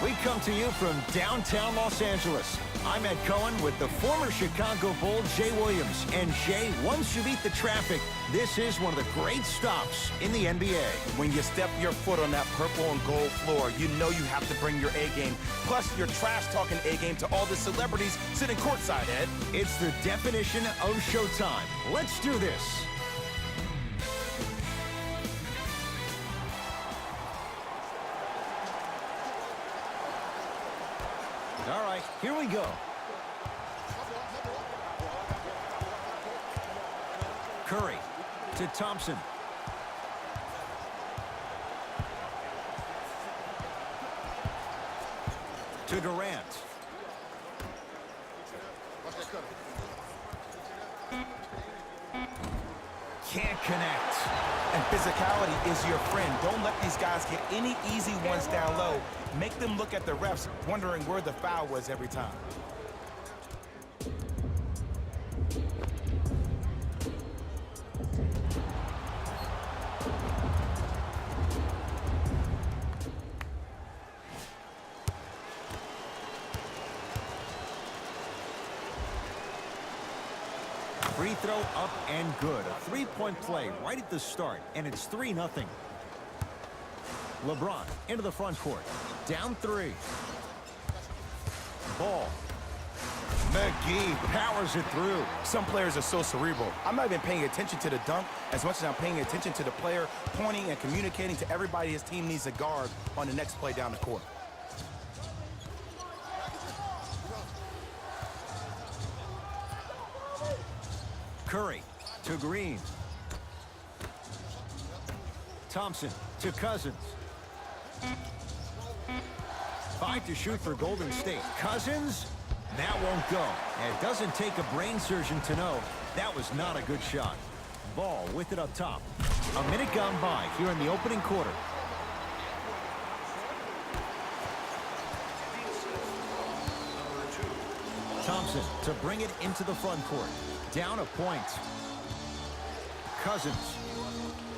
We come to you from downtown Los Angeles. I'm Ed Cohen with the former Chicago Bull, Jay Williams. And Jay, once you beat the traffic, this is one of the great stops in the NBA. When you step your foot on that purple and gold floor, you know you have to bring your A-game. Plus, your trash-talking A-game to all the celebrities sitting courtside, Ed. It's the definition of showtime. Let's do this. All right, here we go. Curry to Thompson. To Durant. Can't connect. And physicality is your friend. Don't let these guys get any easy ones down low. Make them look at the refs, wondering where the foul was every time. Free throw up and good. A three-point play right at the start, and it's 3-0. LeBron into the front court. Down 3. Ball. McGee powers it through. Some players are so cerebral. I'm not even paying attention to the dunk as much as I'm paying attention to the player pointing and communicating to everybody his team needs a guard on the next play down the court. Curry to Green. Thompson to Cousins. 5 to shoot for Golden State. Cousins, that won't go. And it doesn't take a brain surgeon to know that was not a good shot. Ball with it up top. A minute gone by here in the opening quarter. Thompson to bring it into the front court. Down a point. Cousins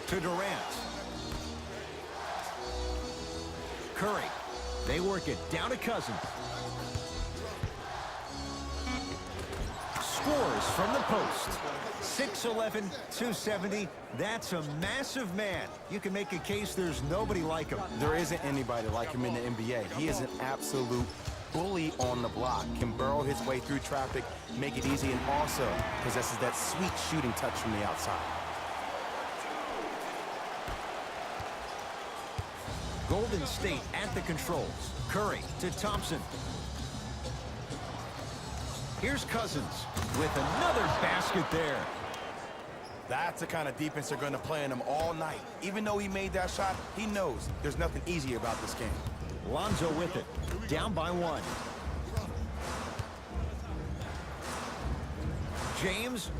to Durant. Curry. They work it down to Cousins. Scores from the post. 6'11", 270. That's a massive man. You can make a case there's nobody like him. There isn't anybody like him in the NBA. He is an absolute bully on the block, can burrow his way through traffic, make it easy, and also possesses that sweet shooting touch from the outside. Golden State at the controls. Curry to Thompson. Here's Cousins with another basket there. That's the kind of defense they're going to play on him all night. Even though he made that shot, he knows there's nothing easy about this game. Lonzo with it. Down by 1. James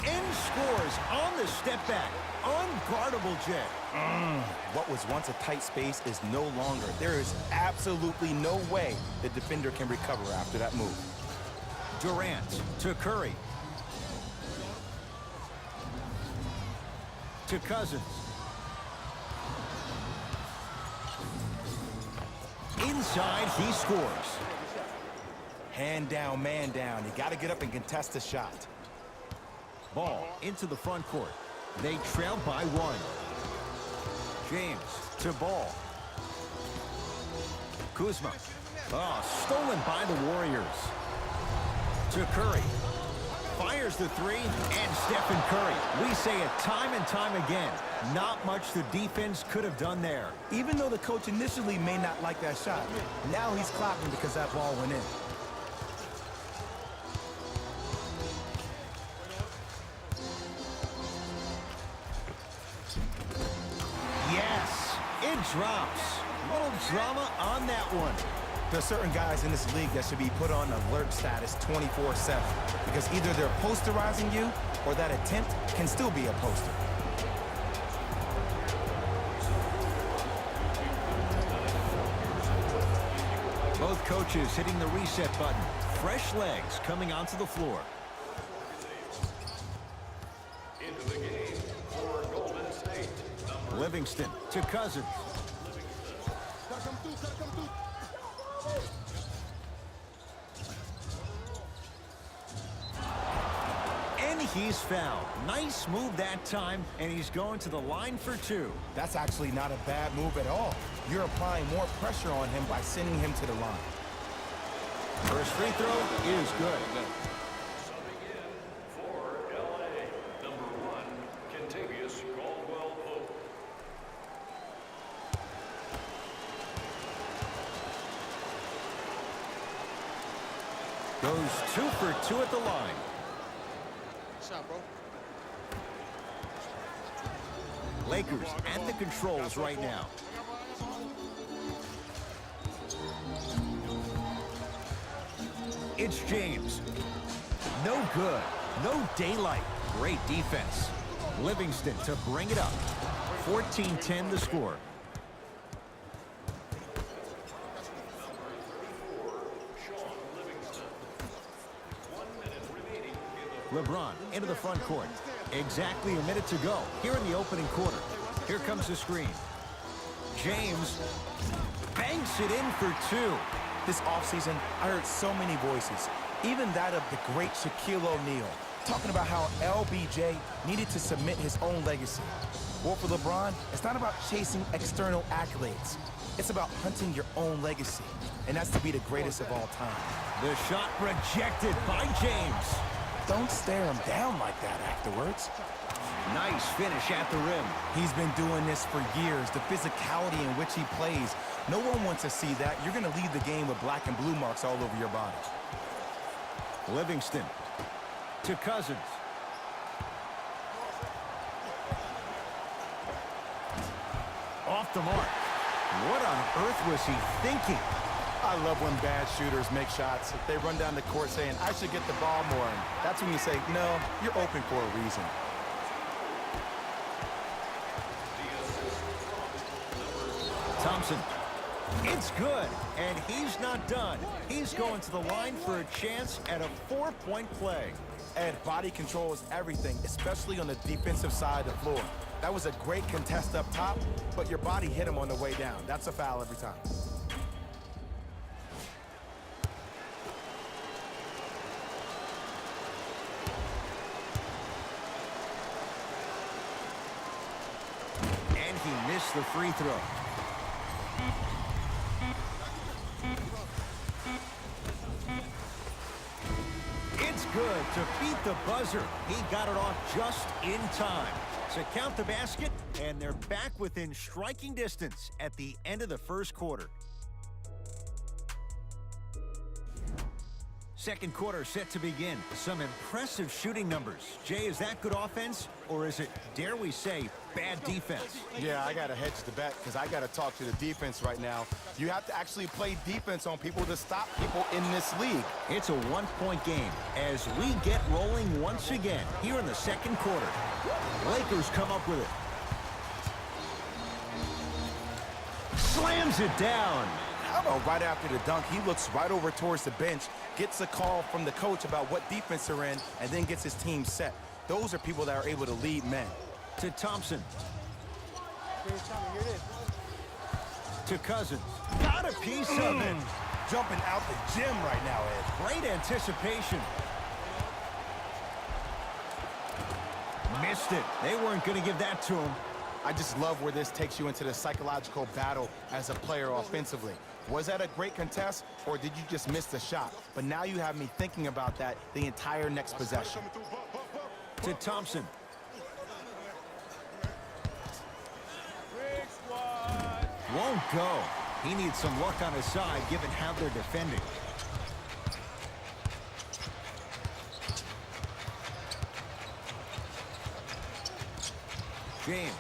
and scores on the step back. Unguardable Jet. What was once a tight space is no longer. There is absolutely no way the defender can recover after that move. Durant to Curry. To Cousins. Inside, he scores. Hand down, man down. You got to get up and contest the shot. Ball into the front court. They trail by 1. James to Ball. Kuzma. Oh, stolen by the Warriors. To Curry. Fires the 3, and Stephen Curry. We say it time and time again. Not much the defense could have done there. Even though the coach initially may not like that shot, now he's clapping because that ball went in. Yes, it drops. Little drama on that one. There's certain guys in this league that should be put on alert status 24/7 because either they're posterizing you or that attempt can still be a poster. Both coaches hitting the reset button. Fresh legs coming onto the floor. Into the game for Golden State. Livingston to Cousins. And he's fouled. Nice move that time, and he's going to the line for two. That's actually not a bad move at all. You're applying more pressure on him by sending him to the line. First free throw is good. Subbing in for LA, number 1, Kentavious Caldwell-Pope. Goes 2 for 2 at the line. Shot, bro. Lakers at the controls right now. It's James. No good. No daylight. Great defense. Livingston to bring it up. 14-10 the score. LeBron into the front court. Exactly a minute to go here in the opening quarter. Here comes the screen. James banks it in for two. This offseason, I heard so many voices, even that of the great Shaquille O'Neal, talking about how LBJ needed to submit his own legacy. Well, for LeBron, it's not about chasing external accolades. It's about hunting your own legacy, and that's to be the greatest of all time. The shot rejected by James. Don't stare him down like that afterwards. Nice finish at the rim. He's been doing this for years, the physicality in which he plays. No one wants to see that. You're going to leave the game with black and blue marks all over your body. Livingston to Cousins. Off the mark. What on earth was he thinking? I love when bad shooters make shots. They run down the court saying, I should get the ball more. And that's when you say, no, you're open for a reason. Thompson. It's good, and he's not done. He's going to the line for a chance at a 4-point play. Ed, body control is everything, especially on the defensive side of the floor. That was a great contest up top, but your body hit him on the way down. That's a foul every time. And he missed the free throw. It's good to beat the buzzer. He got it off just in time. So count the basket, and they're back within striking distance at the end of the first quarter. Second quarter set to begin. Some impressive shooting numbers. Jay, is that good offense, or is it, dare we say, bad defense? Yeah, I got to hedge the bet because I got to talk to the defense right now. You have to actually play defense on people to stop people in this league. It's a one-point game as we get rolling once again here in the second quarter. Lakers come up with it. Slams it down. How about right after the dunk, he looks right over towards the bench, gets a call from the coach about what defense they're in, and then gets his team set. Those are people that are able to lead men. To Thompson. To Cousins. Got a piece of it. Jumping out the gym right now, Ed. Great anticipation. Missed it. They weren't going to give that to him. I just love where this takes you into the psychological battle as a player offensively. Was that a great contest, or did you just miss the shot? But now you have me thinking about that the entire next possession. To Thompson. Won't go. He needs some luck on his side, given how they're defending. James.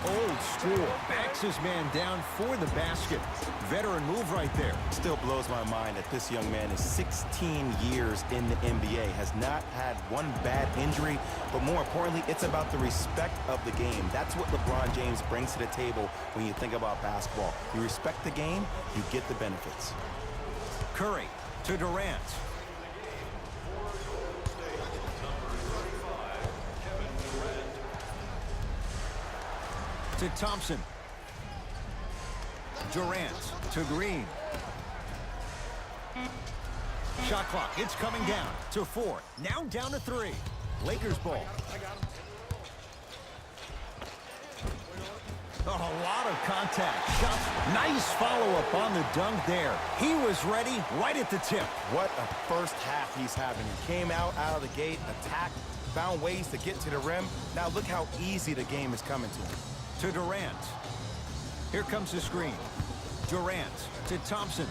Old school. Backs his man down for the basket. Veteran move right there. Still blows my mind that this young man is 16 years in the NBA, has not had one bad injury, but more importantly, it's about the respect of the game. That's what LeBron James brings to the table when you think about basketball. You respect the game, you get the benefits. Curry to Durant. to Thompson. Durant to Green. Shot clock, it's coming down to 4. Now down to 3. Lakers ball. Oh, a lot of contact. Shots. Nice follow-up on the dunk there. He was ready right at the tip. What a first half he's having. He came out of the gate, attacked, found ways to get to the rim. Now look how easy the game is coming to him. To Durant. Here comes the screen. Durant to Thompson.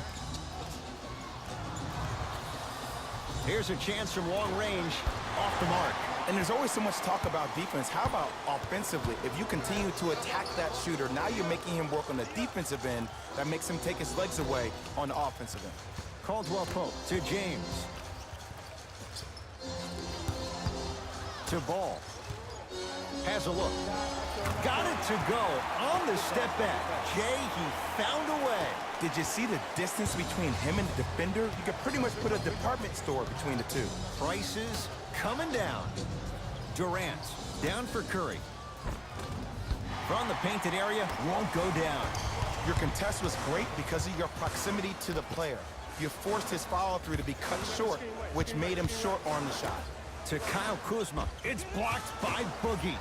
Here's a chance from long range. Off the mark. And there's always so much talk about defense. How about offensively? If you continue to attack that shooter, now you're making him work on the defensive end. That makes him take his legs away on the offensive end. Caldwell Pope to James. To Ball. Has a look. Got it to go on the step back. Jay, he found a way. Did you see the distance between him and the defender? You could pretty much put a department store between the two. Prices coming down. Durant down for Curry. From the painted area, won't go down. Your contest was great because of your proximity to the player. You forced his follow-through to be cut short, which made him short-arm the shot. To Kyle Kuzma. It's blocked by Boogie.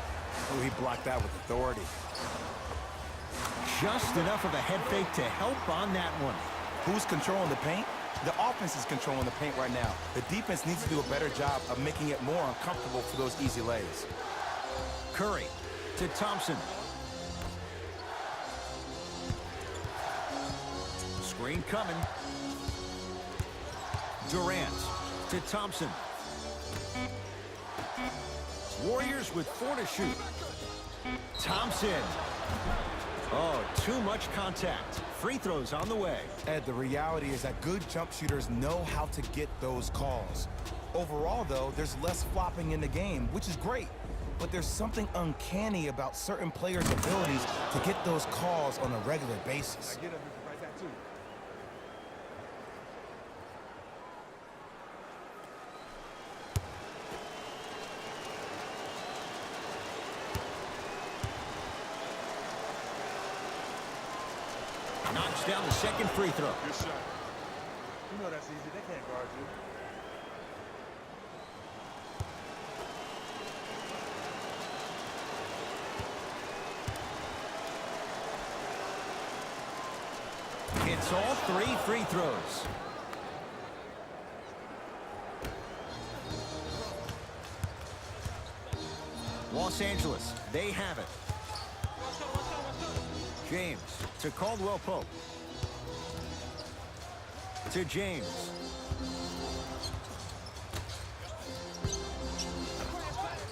Oh, he blocked that with authority. Just enough of a head fake to help on that one. Who's controlling the paint? The offense is controlling the paint right now. The defense needs to do a better job of making it more uncomfortable for those easy lays. Curry to Thompson. Screen coming. Durant to Thompson. Warriors with 4 to shoot. Thompson. Oh, too much contact. Free throws on the way. Ed, the reality is that good jump shooters know how to get those calls. Overall, though, there's less flopping in the game, which is great. But there's something uncanny about certain players' abilities to get those calls on a regular basis. Knocks down the second free throw. Good shot. You know that's easy. They can't guard you. It's all 3 free throws. Los Angeles, they have it. James to Caldwell Pope. To James.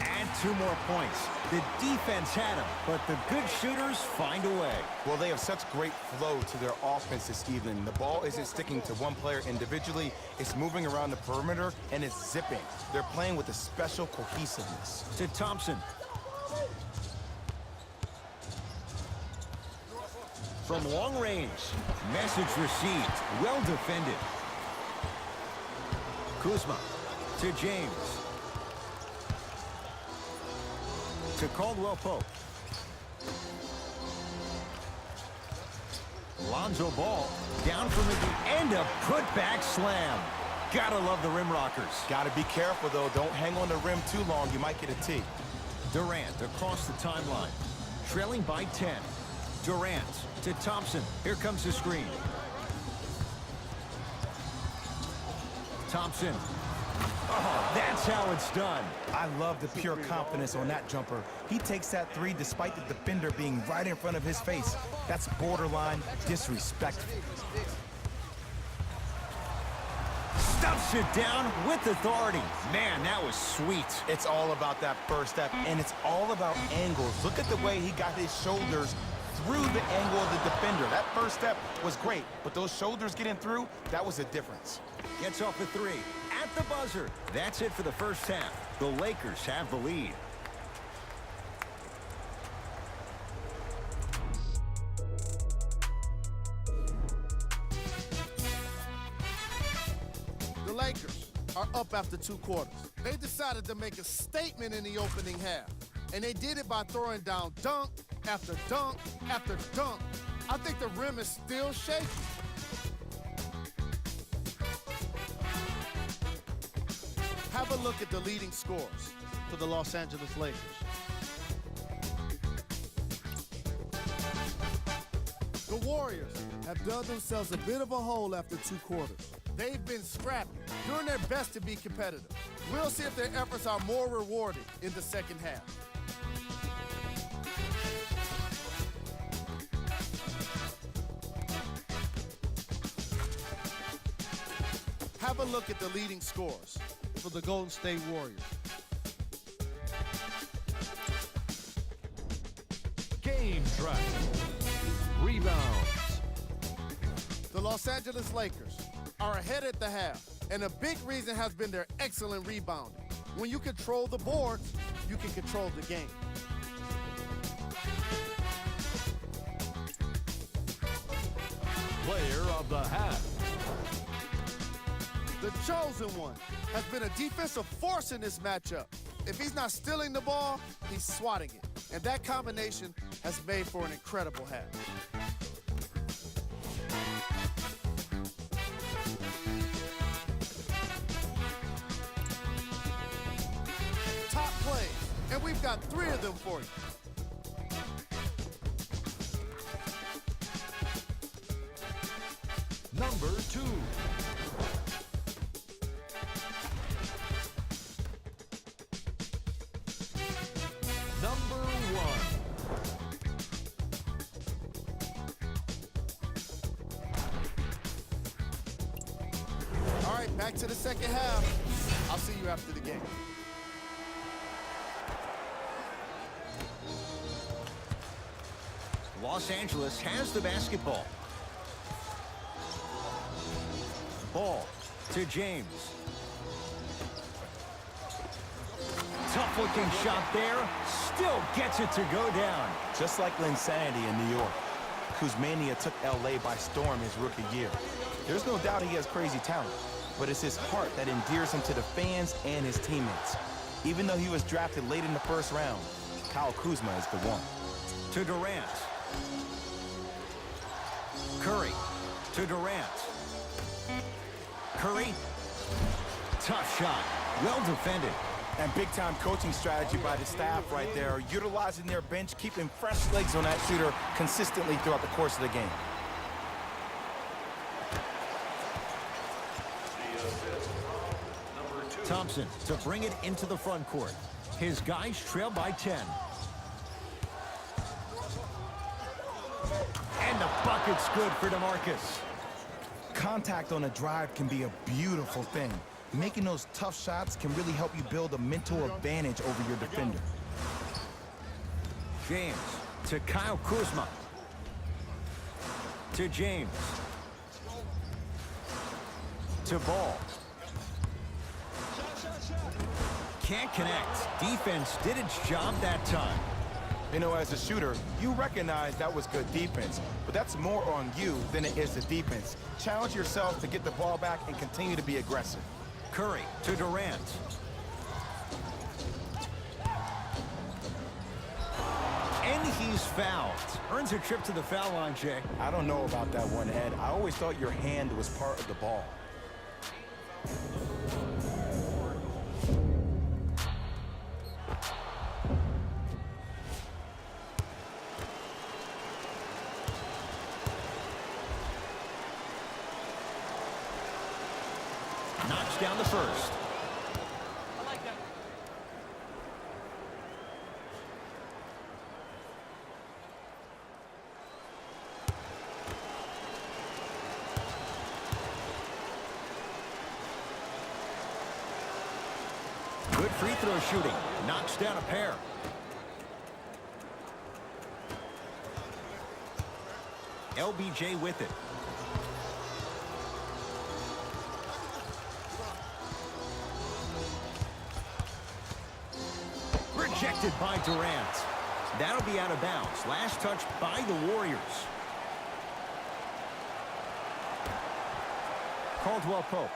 And 2 more points. The defense had him, but the good shooters find a way. Well, they have such great flow to their offense this evening. The ball isn't sticking to one player individually. It's moving around the perimeter, and it's zipping. They're playing with a special cohesiveness. To Thompson. From long range. Message received. Well defended. Kuzma to James. To Caldwell Pope. Lonzo Ball down from the end, a putback slam. Gotta love the rim rockers. Gotta be careful, though. Don't hang on the rim too long. You might get a tee. Durant across the timeline. Trailing by 10. Durant to Thompson. Here comes the screen. Thompson. Oh, that's how it's done. I love the pure confidence on that jumper. He takes that 3 despite the defender being right in front of his face. That's borderline disrespectful. Stuffs it down with authority. Man, that was sweet. It's all about that first step, and it's all about angles. Look at the way he got his shoulders through the angle of the defender. That first step was great, but those shoulders getting through, that was a difference. Gets off the 3 at the buzzer. That's it for the first half. The Lakers have the lead. The Lakers are up after 2 quarters. They decided to make a statement in the opening half and they did it by throwing down dunk after dunk after dunk. I think the rim is still shaky. Have a look at the leading scores for the Los Angeles Lakers. The Warriors have dug themselves a bit of a hole after 2 quarters. They've been scrappy, doing their best to be competitive. We'll see if their efforts are more rewarded in the second half. Have a look at the leading scores for the Golden State Warriors. Game track. Rebounds. The Los Angeles Lakers are ahead at the half, and a big reason has been their excellent rebounding. When you control the boards, you can control the game. Player of the half. The chosen one has been a defensive force in this matchup. If he's not stealing the ball, he's swatting it. And that combination has made for an incredible half. Top plays, and we've got 3 of them for you. Number 2. Number 1. All right, back to the second half. I'll see you after the game. Los Angeles has the basketball. Ball to James. Tough looking shot there. Still gets it to go down. Just like Linsanity in New York, Kuzmania took LA by storm his rookie year. There's no doubt he has crazy talent, but it's his heart that endears him to the fans and his teammates. Even though he was drafted late in the first round, Kyle Kuzma is the one. To Durant. Curry to Durant. Curry. Tough shot. Well defended. And big-time coaching strategy by the staff right there, utilizing their bench, keeping fresh legs on that shooter consistently throughout the course of the game. Thompson to bring it into the front court. His guys trail by 10. And the bucket's good for DeMarcus. Contact on a drive can be a beautiful thing. Making those tough shots can really help you build a mental advantage over your defender. James to Kyle Kuzma. To James. To Ball. Can't connect. Defense did its job that time. You know, as a shooter, you recognize that was good defense, but that's more on you than it is the defense. Challenge yourself to get the ball back and continue to be aggressive. Curry to Durant. And he's fouled. Earns a trip to the foul line, Jay. I don't know about that one, Ed. I always thought your hand was part of the ball. Knocks down the first. I like that. Good free throw shooting. Knocks down a pair. LBJ with it. Rejected by Durant. That'll be out of bounds. Last touch by the Warriors. Caldwell Pope.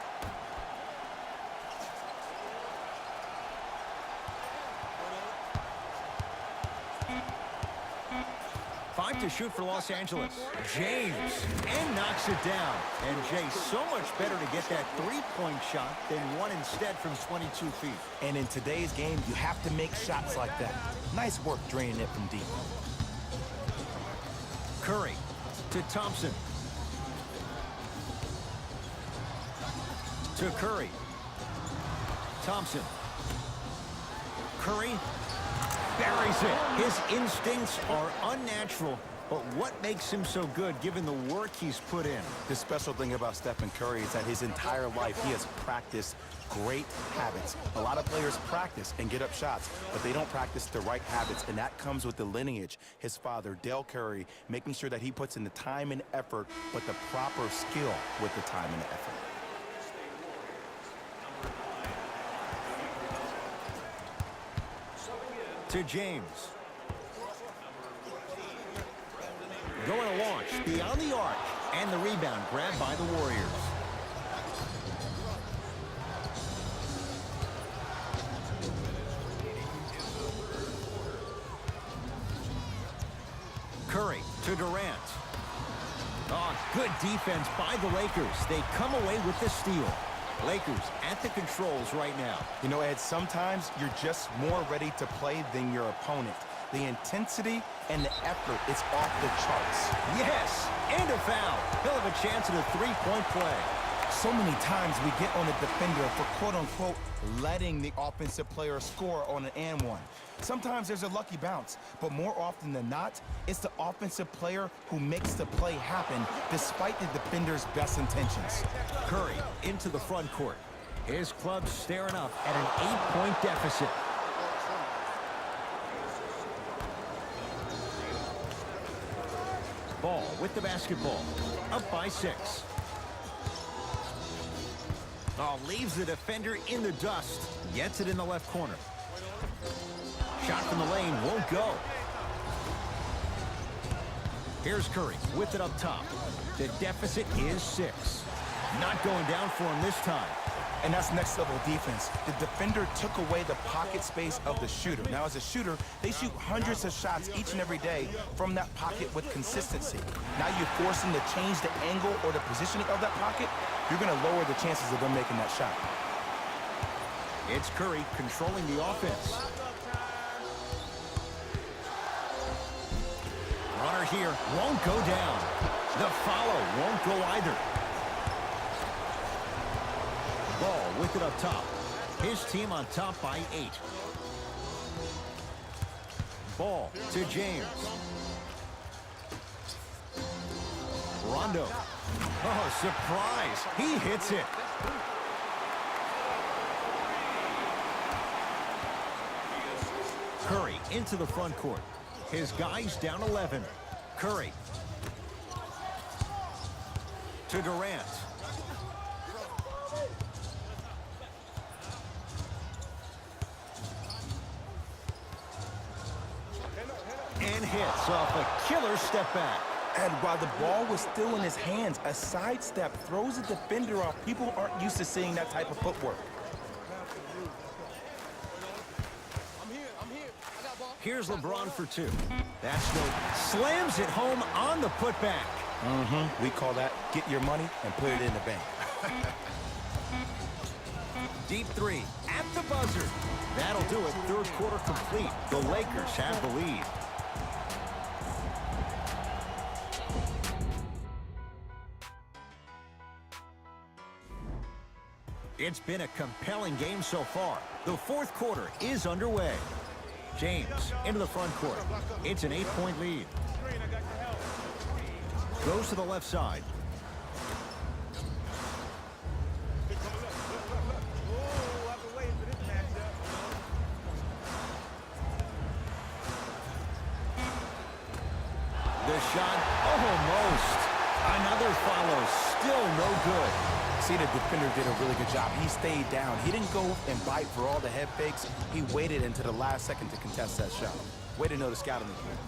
5 to shoot for Los Angeles. James, and knocks it down. And Jay, so much better to get that three-point shot than one instead from 22 feet. And in today's game, you have to make shots like that. Nice work draining it from deep. Curry to Thompson. To Curry. Thompson. Curry buries it. His instincts are unnatural, but what makes him so good given the work he's put in? The special thing about Stephen Curry is that his entire life he has practiced great habits. A lot of players practice and get up shots, but they don't practice the right habits, and that comes with the lineage. His father, Dell Curry, making sure that he puts in the time and effort, but the proper skill with the time and the effort. To James. Going to launch beyond the arc, and the rebound grabbed by the Warriors. Curry to Durant. Oh, good defense by the Lakers. They come away with the steal. Lakers at the controls right now. You know, Ed, sometimes you're just more ready to play than your opponent. The intensity and the effort is off the charts. Yes, and a foul. He'll have a chance at a three-point play. So many times we get on the defender for quote-unquote letting the offensive player score on an and one. Sometimes there's a lucky bounce, but more often than not, it's the offensive player who makes the play happen despite the defender's best intentions. Curry into the front court. His club staring up at an 8-point deficit. Ball with the basketball. Up by 6. Oh, leaves the defender in the dust. Gets it in the left corner. Shot from the lane won't go. Here's Curry with it up top. The deficit is 6. Not going down for him this time. And that's next level defense. The defender took away the pocket space of the shooter. Now, as a shooter, they shoot hundreds of shots each and every day from that pocket with consistency. Now you're forcing to change the angle or the positioning of that pocket. You're going to lower the chances of them making that shot. It's Curry controlling the offense. Runner here won't go down. The follow won't go either. Ball with it up top. His team on top by 8. Ball to James. Rondo. Oh, surprise. He hits it. Curry into the front court. His guys down 11. Curry. To Durant. And hits off a killer step back. And while the ball was still in his hands, a sidestep throws a defender off. People aren't used to seeing that type of footwork. Here's LeBron for 2. That's no. Slams it home on the putback. We call that get your money and put it in the bank. Deep 3 at the buzzer. That'll do it. Third quarter complete. The Lakers have the lead. It's been a compelling game so far. The fourth quarter is underway. James into the front court. It's an 8-point lead. Goes to the left side. The shot almost. Another follow. Still no good. See, the defender did a really good job. He stayed down. He didn't go and bite for all the head fakes. He waited until the last second to contest that shot. Way to know the scouting report.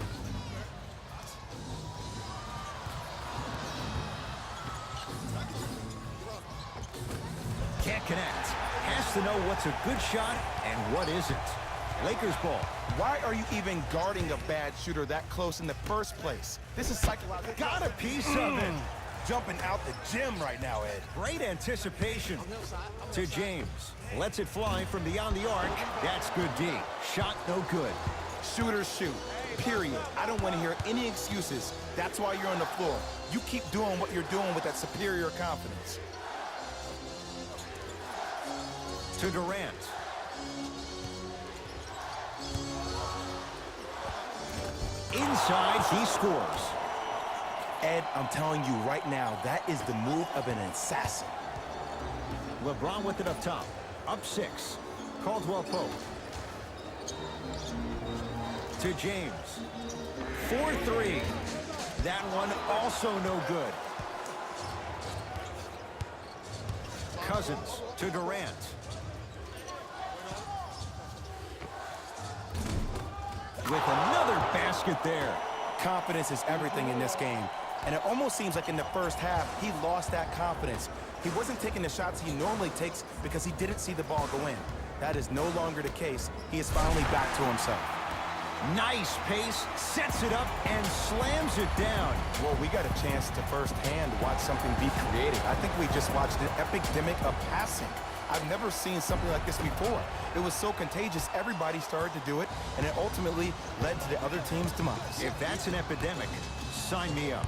Can't connect. Has to know what's a good shot and what isn't. Lakers ball. Why are you even guarding a bad shooter that close in the first place? This is psychological. Got a piece of it. Jumping out the gym right now, Ed. Great anticipation. To James. Lets it fly from beyond the arc. That's good D. Shot no good. Shooters shoot. Period. I don't want to hear any excuses. That's why you're on the floor. You keep doing what you're doing with that superior confidence. To Durant. Inside, he scores. Ed, I'm telling you right now, that is the move of an assassin. LeBron with it up top. Up 6. Caldwell Pope. To James. 4-3. That one also no good. Cousins to Durant. With another basket there. Confidence is everything in this game. And it almost seems like in the first half, he lost that confidence. He wasn't taking the shots he normally takes because he didn't see the ball go in. That is no longer the case. He is finally back to himself. Nice pace, sets it up, and slams it down. Well, we got a chance to firsthand watch something be created. I think we just watched an epidemic of passing. I've never seen something like this before. It was so contagious, everybody started to do it, and it ultimately led to the other team's demise. If that's an epidemic, sign me up.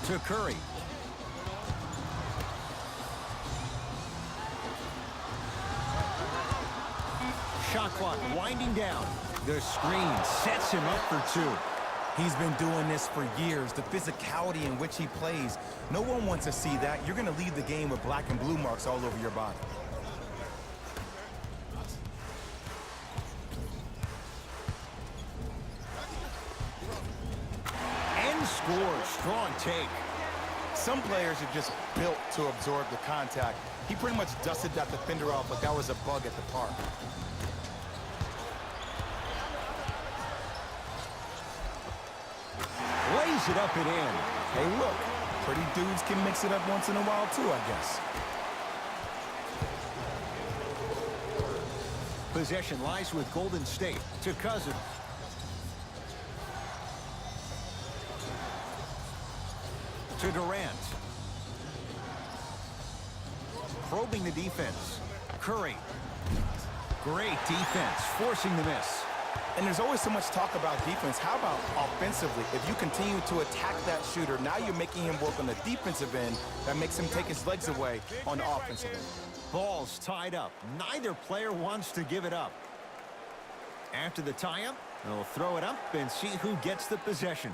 To Curry. Shot clock winding down. The screen sets him up for 2. He's been doing this for years. The physicality in which he plays. No one wants to see that. You're going to leave the game with black and blue marks all over your body. And scores. Strong take. Some players are just built to absorb the contact. He pretty much dusted that defender off like that was a bug at the park. Lays it up and in. Hey, look, pretty dudes can mix it up once in a while, too, I guess. Possession lies with Golden State. To Cousins. To Durant. Probing the defense. Curry. Great defense, forcing the miss. And there's always so much talk about defense. How about offensively? If you continue to attack that shooter, now you're making him work on the defensive end. That makes him take his legs away on the offensive end. Ball's tied up. Neither player wants to give it up. After the tie-up, they'll throw it up and see who gets the possession.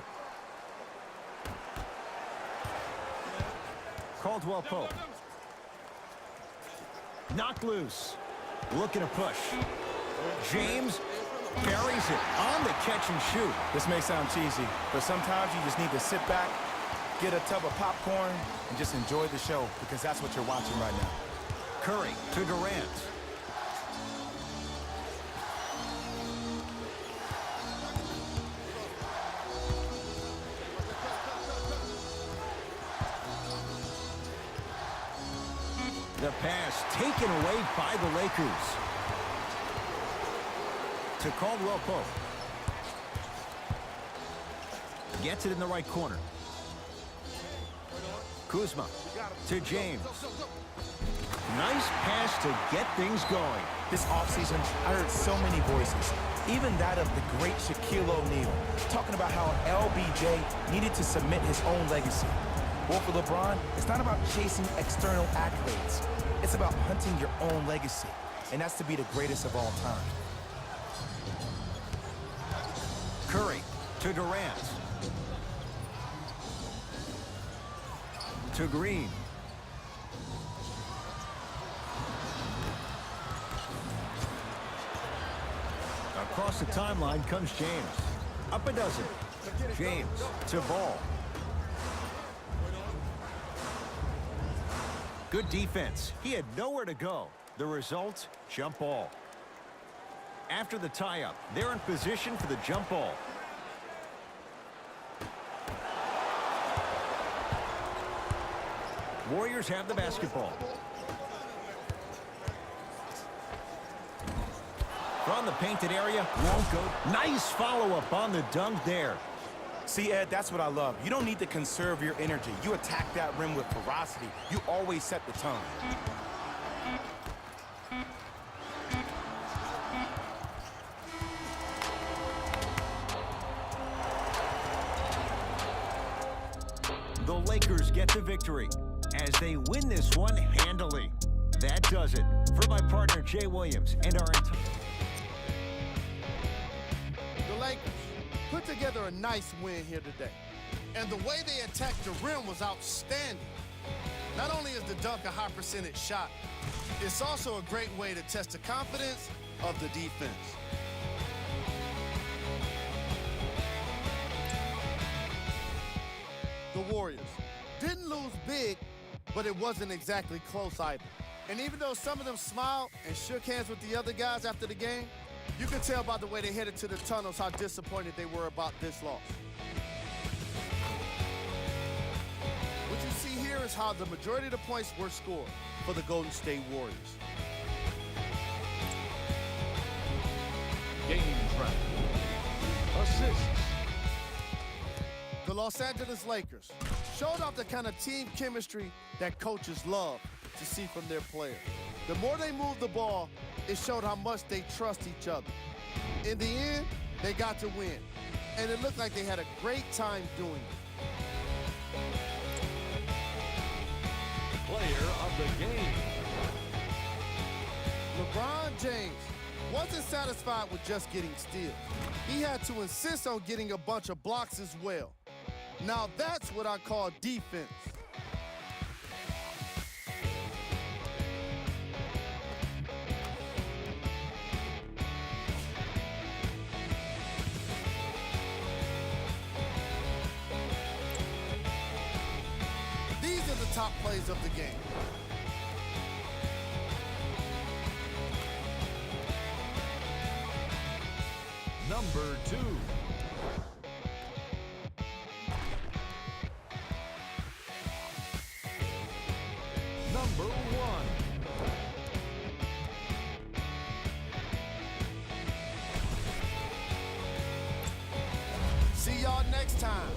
Caldwell Pope. Knocked loose. Looking to push. James carries it on the catch and shoot. This may sound cheesy, but sometimes you just need to sit back, get a tub of popcorn, and just enjoy the show, because that's what you're watching right now. Curry to Durant. The pass taken away by the Lakers. To Caldwell Pope. Gets it in the right corner. Kuzma to James. Nice pass to get things going. This offseason, I heard so many voices, even that of the great Shaquille O'Neal, talking about how LBJ needed to submit his own legacy. Well, for LeBron, it's not about chasing external accolades. It's about hunting your own legacy, and that's to be the greatest of all time. Curry to Durant. To Green. Across the timeline comes James. Up a dozen. James to Ball. Good defense. He had nowhere to go. The result, jump ball. After the tie-up, they're in position for the jump ball. Warriors have the basketball. From the painted area, won't go. Nice follow-up on the dunk there. See, Ed, that's what I love. You don't need to conserve your energy. You attack that rim with ferocity. You always set the tone. The Lakers get the victory as they win this one handily. That does it. For my partner, Jay Williams, and our entire... The Lakers put together a nice win here today. And the way they attacked the rim was outstanding. Not only is the dunk a high percentage shot, it's also a great way to test the confidence of the defense. The Warriors didn't lose big, but it wasn't exactly close either. And even though some of them smiled and shook hands with the other guys after the game, you can tell by the way they headed to the tunnels how disappointed they were about this loss. What you see here is how the majority of the points were scored for the Golden State Warriors. Game track. Assists. The Los Angeles Lakers showed off the kind of team chemistry that coaches love to see from their players. The more they moved the ball, it showed how much they trust each other. In the end, they got to win, and it looked like they had a great time doing it. Player of the game. LeBron James wasn't satisfied with just getting steals. He had to insist on getting a bunch of blocks as well. Now that's what I call defense. These are the top plays of the game. Number 2. Number 1. See y'all next time